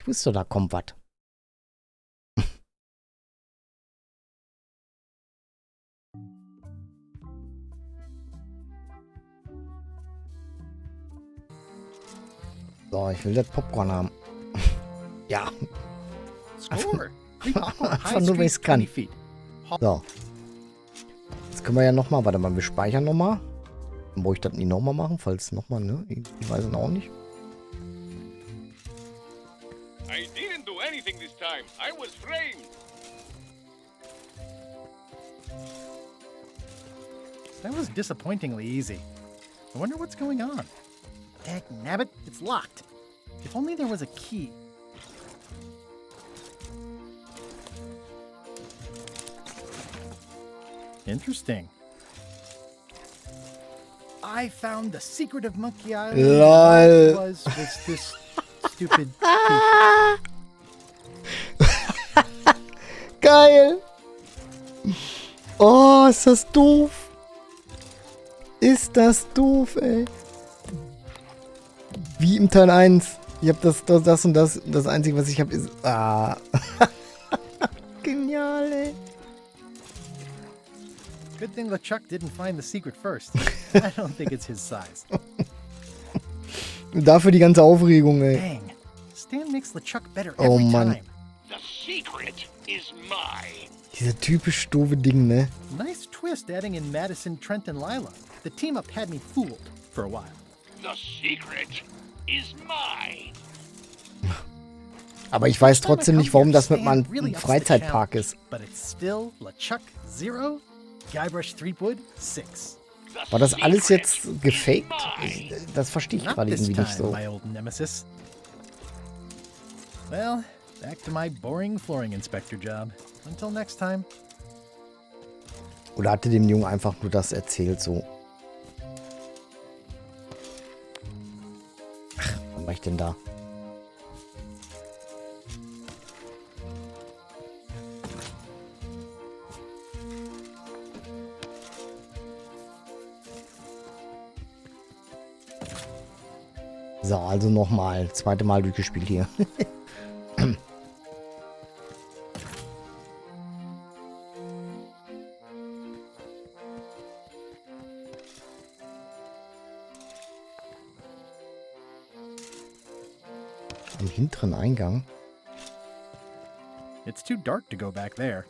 wusste, da kommt was. So, ich will das Popcorn haben. Ja. Einfach nur, weil ich es kann. So. Jetzt können wir ja nochmal, warte mal, wir speichern nochmal. Dann brauche ich das nicht nochmal machen, falls nochmal, ne? Ich weiß es auch nicht. I didn't do anything this time. I was framed. That was disappointingly easy. I wonder what's going on. Dag nabbit, it's locked. If only there was a key. Interesting. I found the secret of Monkey Island. LOL. Was this stupid Geil. Oh, ist das doof. Ist das doof, ey. Wie im Teil 1. Ich hab das und das. Das Einzige, was ich habe, ist... Ah. Genial, ey. Good thing LeChuck didn't find the secret first. I don't think it's his size. Und dafür die ganze Aufregung, ey. Dang. Stan makes LeChuck better Oh, every Mann. time. The secret is mine. Dieser typisch doofe Ding, ne? Nice twist adding in Madison, Trent, and Lila. The team up had me fooled for a while. The secret is mine. Aber ich weiß trotzdem nicht, warum das mit meinem Freizeitpark ist. But it's still LeChuck 0, Guybrush Threepwood 6. War das alles jetzt gefaked? Das verstehe ich Not gerade this irgendwie nicht time, so. my old nemesis. Well, back to my boring flooring inspector job. Until next time. Oder hatte dem Jungen einfach nur das erzählt, so. Ach, was mach ich denn da? So, also nochmal. Zweite Mal durchgespielt hier. Am hinteren Eingang. It's too dark to go back there.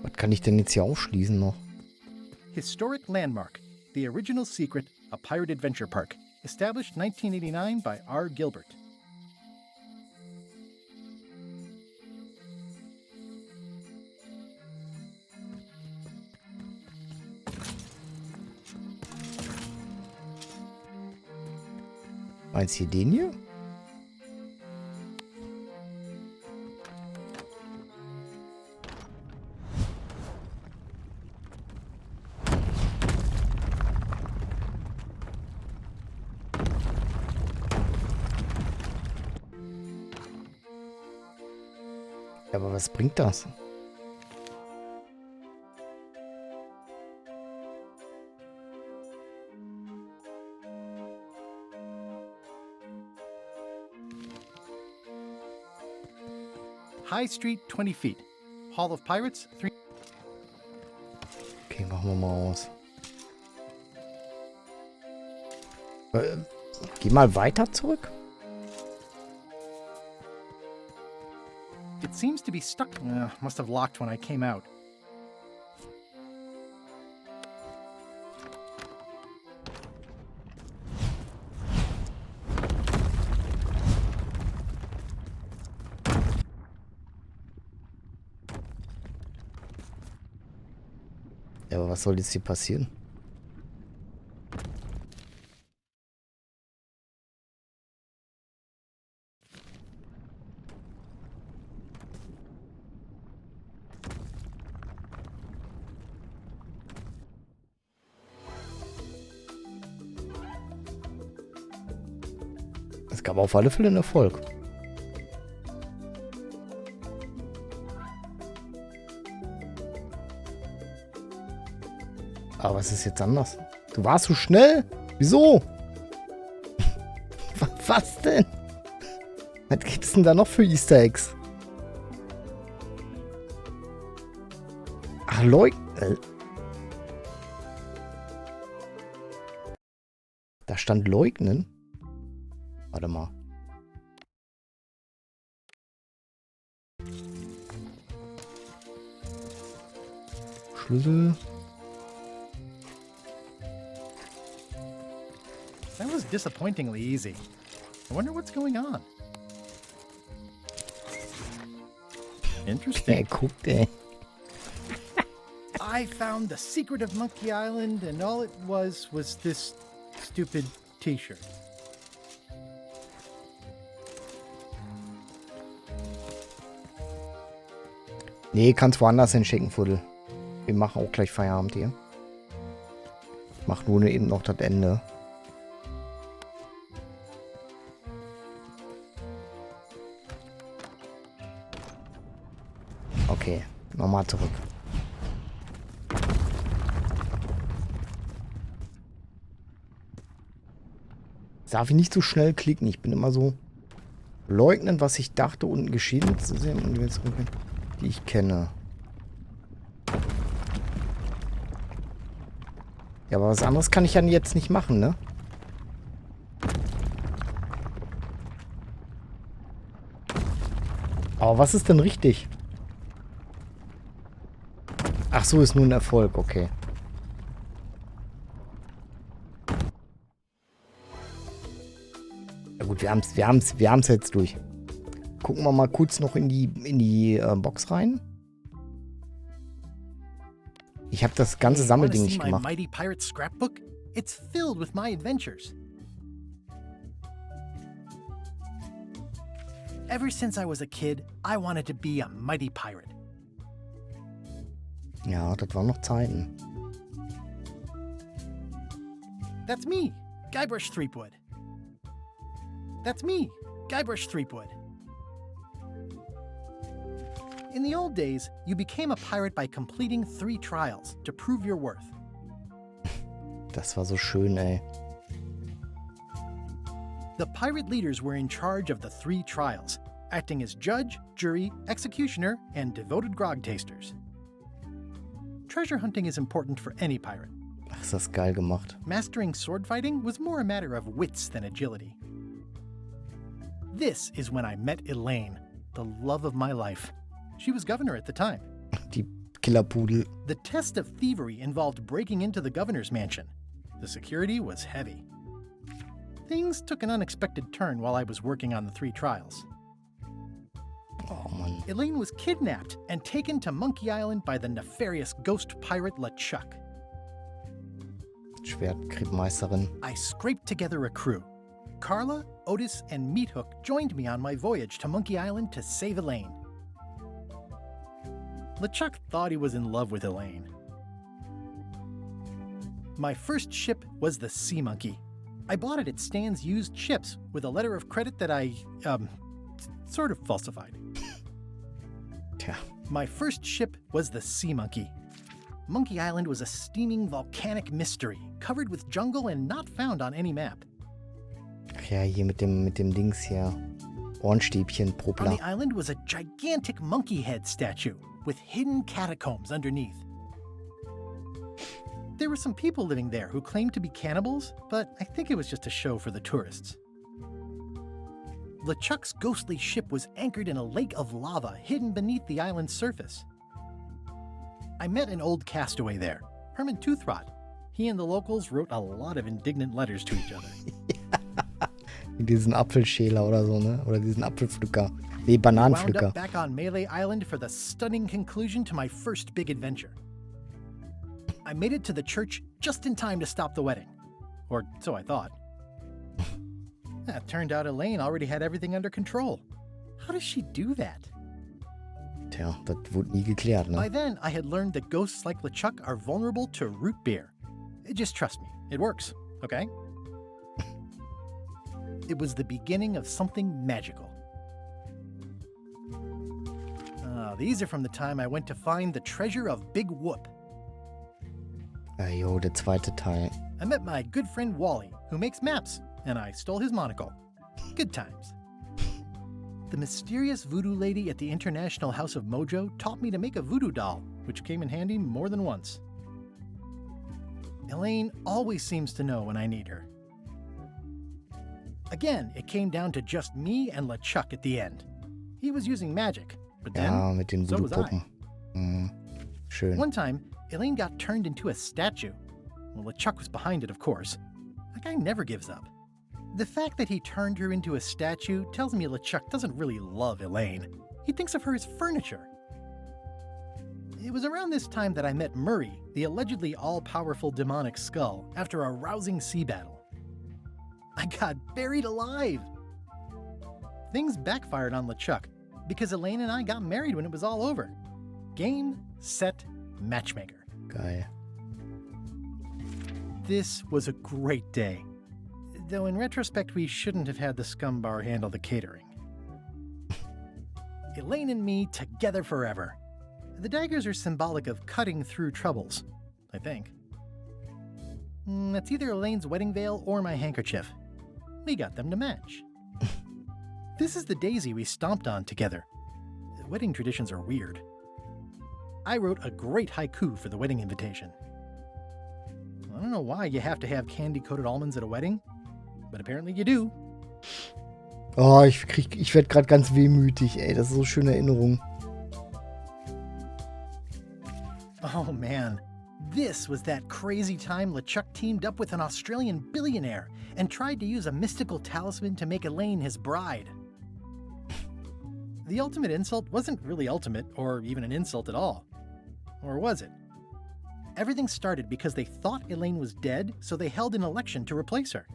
Was kann ich denn jetzt hier aufschließen noch? Historic landmark. The original secret, a pirate adventure park. Established 1989 by R. Gilbert. Meinst du den hier? Ja, aber was bringt das? High Street, 20 feet. Hall of Pirates, 3. Okay, machen wir mal aus. Geh mal weiter zurück. It seems to be stuck. Must have locked when I came out. Ja, aber was soll jetzt hier passieren? Es gab auf alle Fälle einen Erfolg. Aber was ist jetzt anders? Du warst so schnell? Wieso? Was denn? Was gibt's denn da noch für Easter Eggs? Ach, leugnen. Da stand leugnen. Warte mal. Schlüssel. That was disappointingly easy. I wonder what's going on. Interesting. Guckt, ey. I found the secret of Monkey Island, and all it was this stupid T-shirt. Nee, kannst woanders hinschicken, Fuddel. Wir machen auch gleich Feierabend hier. Ich mach nur eben noch das Ende. Okay, nochmal zurück. Darf ich nicht so schnell klicken? Ich bin immer so leugnend, was ich dachte, unten geschehen zu sehen, und jetzt die ich kenne. Ja, aber was anderes kann ich ja jetzt nicht machen, ne? Aber was ist denn richtig? Ach so, ist nur ein Erfolg, okay. Ja gut, wir haben's jetzt durch. Gucken wir mal kurz noch in die Box rein. Ich habe das ganze Sammelding nicht gemacht. Mighty Pirate Scrapbook? It's filled with my adventures. Ever since I was a kid, I wanted to be a mighty pirate. Ja, das waren noch Zeiten. That's me, Guybrush Threepwood. That's me, Guybrush Threepwood. In the old days, you became a pirate by completing 3 trials to prove your worth. Das war so schön, ey. The pirate leaders were in charge of the 3 trials, acting as judge, jury, executioner, and devoted grog tasters. Treasure hunting is important for any pirate. Ach, ist das geil gemacht. Mastering sword fighting was more a matter of wits than agility. This is when I met Elaine, the love of my life. She was governor at the time. Die Killerpudel. The test of thievery involved breaking into the governor's mansion. The security was heavy. Things took an unexpected turn while I was working on the 3 trials. Oh, Mann. Elaine was kidnapped and taken to Monkey Island by the nefarious ghost pirate LeChuck. Schwertkriegmeisterin. I scraped together a crew. Carla, Otis, and Meathook joined me on my voyage to Monkey Island to save Elaine. LeChuck thought he was in love with Elaine. My first ship was the Sea Monkey. I bought it at Stan's used ships with a letter of credit that I, sort of falsified. Tja. My first ship was the Sea Monkey. Monkey Island was a steaming volcanic mystery, covered with jungle and not found on any map. Ach ja, hier mit dem Dings hier. Ohrenstäbchen, On Propla. the island was a gigantic monkey head statue with hidden catacombs underneath. There were some people living there who claimed to be cannibals, but I think it was just a show for the tourists. LeChuck's ghostly ship was anchored in a lake of lava hidden beneath the island's surface. I met an old castaway there, Herman Toothrot. He and the locals wrote a lot of indignant letters to each other. Diesen Apfelschäler oder so, ne? Oder diesen Apfelpflücker. Nee, Wound Bananenpflücker. up back on Melee Island for the stunning conclusion to my first big adventure. I made it to the church just in time to stop the wedding. Or so I thought. It turned out Elaine already had everything under control. How does she do that? Tja, das wurde nie geklärt, By ne? then, I had learned that ghosts like LeChuck are vulnerable to root beer. Just trust me, it works, okay? It was the beginning of something magical. These are from the time I went to find the treasure of Big Whoop. Ja, jo, der zweite Teil. I met my good friend Wally, who makes maps, and I stole his monocle. Good times. The mysterious voodoo lady at the International House of Mojo taught me to make a voodoo doll, which came in handy more than once. Elaine always seems to know when I need her. Again, it came down to just me and LeChuck at the end. He was using magic, but then Ja, mit den so was I. Voodoo-Puppen. Mhm. Schön. One time, Elaine got turned into a statue. Well, LeChuck was behind it, of course. That guy never gives up. The fact that he turned her into a statue tells me LeChuck doesn't really love Elaine. He thinks of her as furniture. It was around this time that I met Murray, the allegedly all-powerful demonic skull, after a rousing sea battle. I got buried alive! Things backfired on LeChuck, because Elaine and I got married when it was all over. Game, set, matchmaker. Geil. This was a great day. Though in retrospect, we shouldn't have had the scumbar handle the catering. Elaine and me together forever. The daggers are symbolic of cutting through troubles, I think. That's either Elaine's wedding veil or my handkerchief. We got them to match. This is the daisy we stomped on together. Wedding traditions are weird. I wrote a great haiku for the wedding invitation. I don't know why you have to have candy-coated almonds at a wedding, but apparently you do. Oh, ich werde gerade ganz wehmütig, ey. Das ist so eine schöne Erinnerung. Oh man, this was that crazy time LeChuck teamed up with an Australian billionaire and tried to use a mystical talisman to make Elaine his bride. The ultimate insult wasn't really ultimate, or even an insult at all. Or was it? Everything started because they thought Elaine was dead, so they held an election to replace her.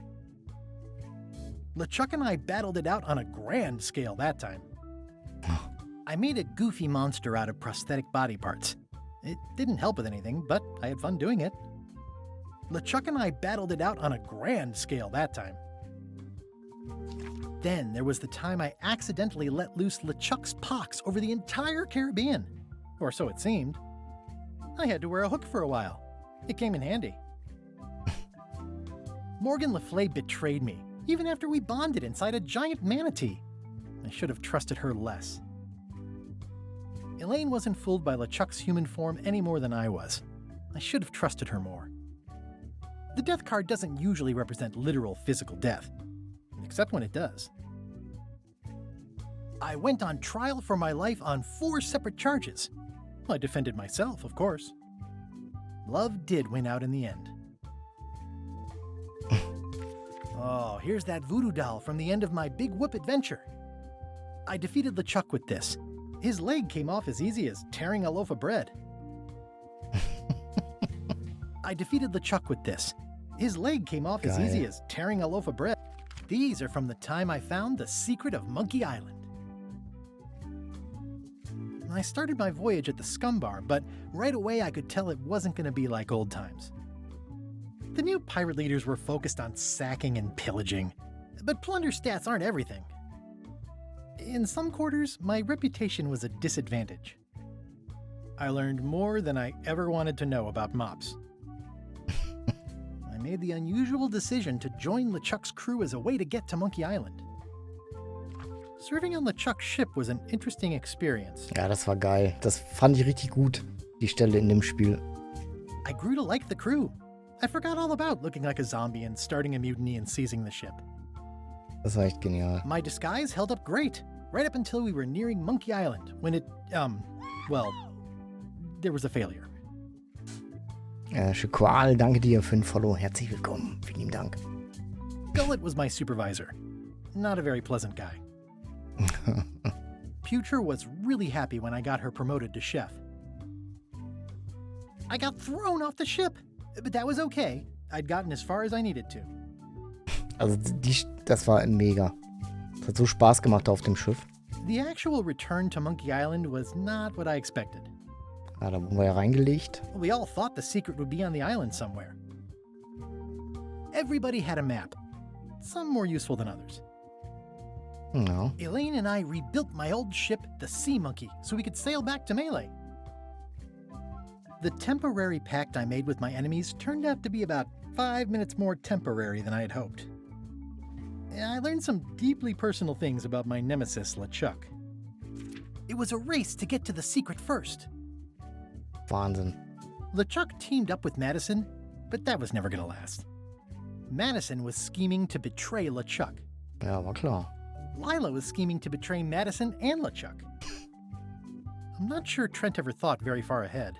LeChuck and I battled it out on a grand scale that time. I made a goofy monster out of prosthetic body parts. It didn't help with anything, but I had fun doing it. LeChuck and I battled it out on a grand scale that time. Then there was the time I accidentally let loose LeChuck's pox over the entire Caribbean. Or so it seemed. I had to wear a hook for a while. It came in handy. Morgan Le Fay betrayed me, even after we bonded inside a giant manatee. I should have trusted her less. Elaine wasn't fooled by LeChuck's human form any more than I was. I should have trusted her more. The death card doesn't usually represent literal physical death, except when it does. I went on trial for my life on 4 separate charges. I defended myself, of course. Love did win out in the end. Oh, here's that voodoo doll from the end of my big whoop adventure. I defeated LeChuck with this. His leg came off as easy as tearing a loaf of bread. I defeated LeChuck with this. His leg came off as easy as tearing a loaf of bread. These are from the time I found the secret of Monkey Island. I started my voyage at the scumbar, but right away I could tell it wasn't going to be like old times. The new pirate leaders were focused on sacking and pillaging, but plunder stats aren't everything. In some quarters, my reputation was a disadvantage. I learned more than I ever wanted to know about mops. I made the unusual decision to join LeChuck's crew as a way to get to Monkey Island. Serving on LeChuck's ship was an interesting experience. Ja, das war geil. Das fand ich richtig gut, die Stelle in dem Spiel. I grew to like the crew. I forgot all about looking like a zombie and starting a mutiny and seizing the ship. Das war echt genial. My disguise held up great, right up until we were nearing Monkey Island, when it, well, there was a failure. Schiqual, danke dir für den Follow. Herzlich willkommen. Vielen lieben Dank. Gullet was my supervisor. Not a very pleasant guy. Putre was really happy when I got her promoted to chef. I got thrown off the ship, but that was okay. I'd gotten as far as I needed to. Also das war mega. Es hat so Spaß gemacht auf dem Schiff. The actual return to Monkey Island was not what I expected. Ja, da wurden wir ja reingelegt. We all thought the secret would be on the island somewhere. Everybody had a map, some more useful than others. No. Elaine and I rebuilt my old ship, the Sea Monkey, so we could sail back to Melee. The temporary pact I made with my enemies turned out to be about 5 minutes more temporary than I had hoped. I learned some deeply personal things about my nemesis, LeChuck. It was a race to get to the secret first. Wahnsinn. LeChuck teamed up with Madison, but that was never going to last. Madison was scheming to betray LeChuck. Ja, war klar. Lila was scheming to betray Madison and LeChuck. I'm not sure Trent ever thought very far ahead.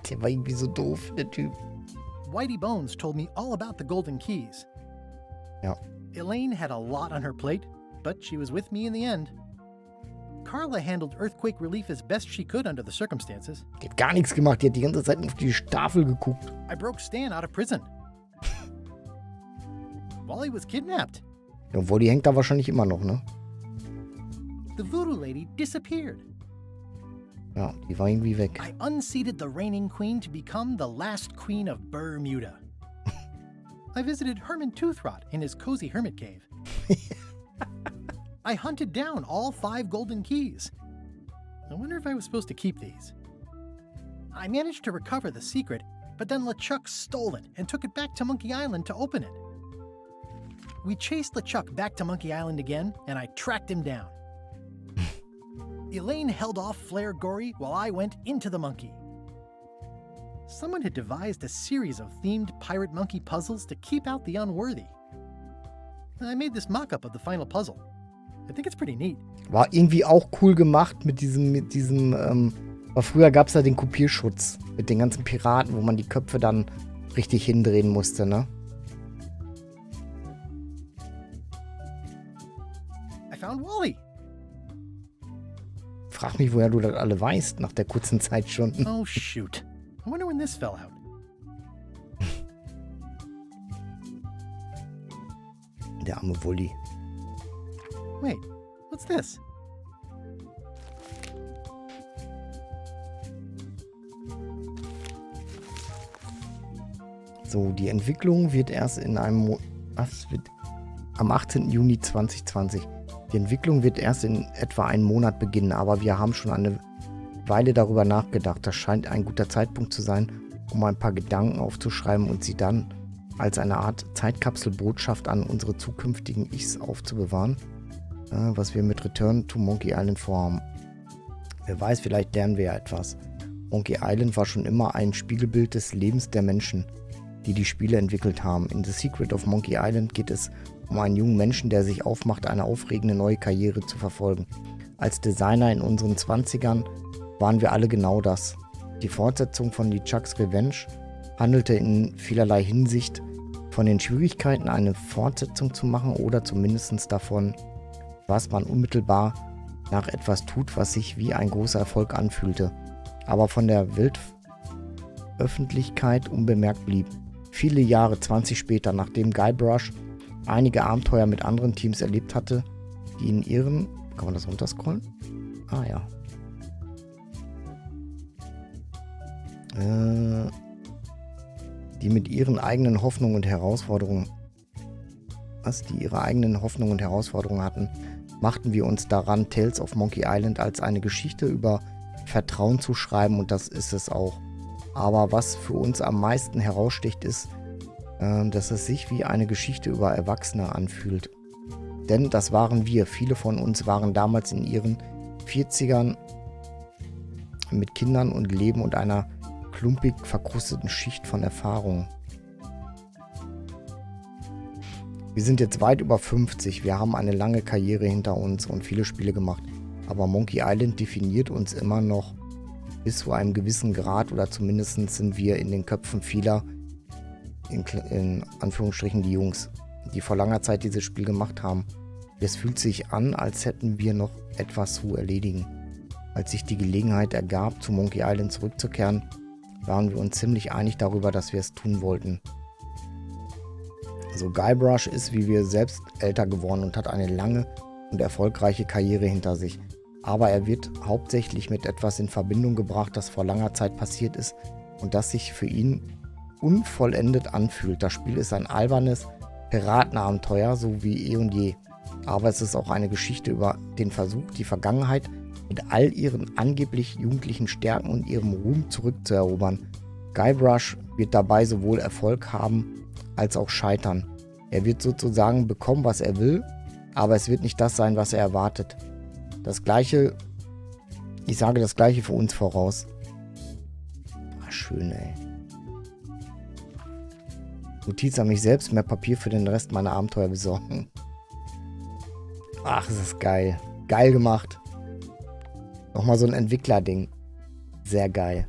Der war irgendwie so doof, der Typ. Whitey Bones told me all about the golden keys. Ja. Elaine had a lot on her plate, but she was with me in the end. Carla handled earthquake relief as best she could under the circumstances. Die hat gar nichts gemacht, die hat die ganze Zeit auf die Staffel geguckt. I broke Stan out of prison. Wally was kidnapped. Ja, obwohl, die hängt da wahrscheinlich immer noch, ne? The voodoo lady disappeared. Ja, die war irgendwie weg. I unseated the reigning queen to become the last queen of Bermuda. I visited Herman Toothrot in his cozy hermit cave. I hunted down all 5 golden keys. I wonder if I was supposed to keep these. I managed to recover the secret, but then LeChuck stole it and took it back to Monkey Island to open it. We chased LeChuck back to Monkey Island again, and I tracked him down. Elaine held off Flair Gory while I went into the monkey. Someone had devised a series of themed pirate monkey puzzles to keep out the unworthy. I made this mock-up of the final puzzle. I think it's pretty neat. War irgendwie auch cool gemacht mit diesem, weil früher gab es ja den Kopierschutz mit den ganzen Piraten, wo man die Köpfe dann richtig hindrehen musste, ne? I found Wally. Frag mich, woher du das alle weißt, nach der kurzen Zeit schon. Oh, shoot. I wonder when this fell out. Der arme Wulli. Wait, what's this? So, die Entwicklung wird erst in einem am 18. Juni 2020. Die Entwicklung wird erst in etwa einem Monat beginnen, aber wir haben schon eine Weile darüber nachgedacht. Das scheint ein guter Zeitpunkt zu sein, um ein paar Gedanken aufzuschreiben und sie dann als eine Art Zeitkapselbotschaft an unsere zukünftigen Ichs aufzubewahren, was wir mit Return to Monkey Island vorhaben. Wer weiß, vielleicht lernen wir ja etwas. Monkey Island war schon immer ein Spiegelbild des Lebens der Menschen, die die Spiele entwickelt haben. In The Secret of Monkey Island geht es um einen jungen Menschen, der sich aufmacht, eine aufregende neue Karriere zu verfolgen. Als Designer in unseren 20ern waren wir alle genau das. Die Fortsetzung von LeChucks Revenge handelte in vielerlei Hinsicht von den Schwierigkeiten, eine Fortsetzung zu machen oder zumindest davon, was man unmittelbar nach etwas tut, was sich wie ein großer Erfolg anfühlte, aber von der Weltöffentlichkeit unbemerkt blieb. Viele Jahre, 20 später, nachdem Guybrush einige Abenteuer mit anderen Teams erlebt hatte, die in ihren... Kann man das runterscrollen? Ah ja. Die mit ihren eigenen Hoffnungen und Herausforderungen... Die ihre eigenen Hoffnungen und Herausforderungen hatten, machten wir uns daran, Tales of Monkey Island als eine Geschichte über Vertrauen zu schreiben, und das ist es auch. Aber was für uns am meisten heraussticht, ist, dass es sich wie eine Geschichte über Erwachsene anfühlt. Denn das waren wir. Viele von uns waren damals in ihren 40ern mit Kindern und Leben und einer klumpig verkrusteten Schicht von Erfahrungen. Wir sind jetzt weit über 50. Wir haben eine lange Karriere hinter uns und viele Spiele gemacht. Aber Monkey Island definiert uns immer noch bis zu einem gewissen Grad, oder zumindest sind wir in den Köpfen vieler, in Anführungsstrichen die Jungs, die vor langer Zeit dieses Spiel gemacht haben. Es fühlt sich an, als hätten wir noch etwas zu erledigen. Als sich die Gelegenheit ergab, zu Monkey Island zurückzukehren, waren wir uns ziemlich einig darüber, dass wir es tun wollten. Also Guybrush ist wie wir selbst älter geworden und hat eine lange und erfolgreiche Karriere hinter sich. Aber er wird hauptsächlich mit etwas in Verbindung gebracht, das vor langer Zeit passiert ist und das sich für ihn unvollendet anfühlt. Das Spiel ist ein albernes Piratenabenteuer, so wie eh und je. Aber es ist auch eine Geschichte über den Versuch, die Vergangenheit mit all ihren angeblich jugendlichen Stärken und ihrem Ruhm zurückzuerobern. Guybrush wird dabei sowohl Erfolg haben, als auch scheitern. Er wird sozusagen bekommen, was er will, aber es wird nicht das sein, was er erwartet. Das Gleiche, ich sage das Gleiche für uns voraus. Ach, schön, ey. Notiz an mich selbst, mehr Papier für den Rest meiner Abenteuer besorgen. Ach, es ist geil. Geil gemacht. Nochmal so ein Entwickler-Ding. Sehr geil.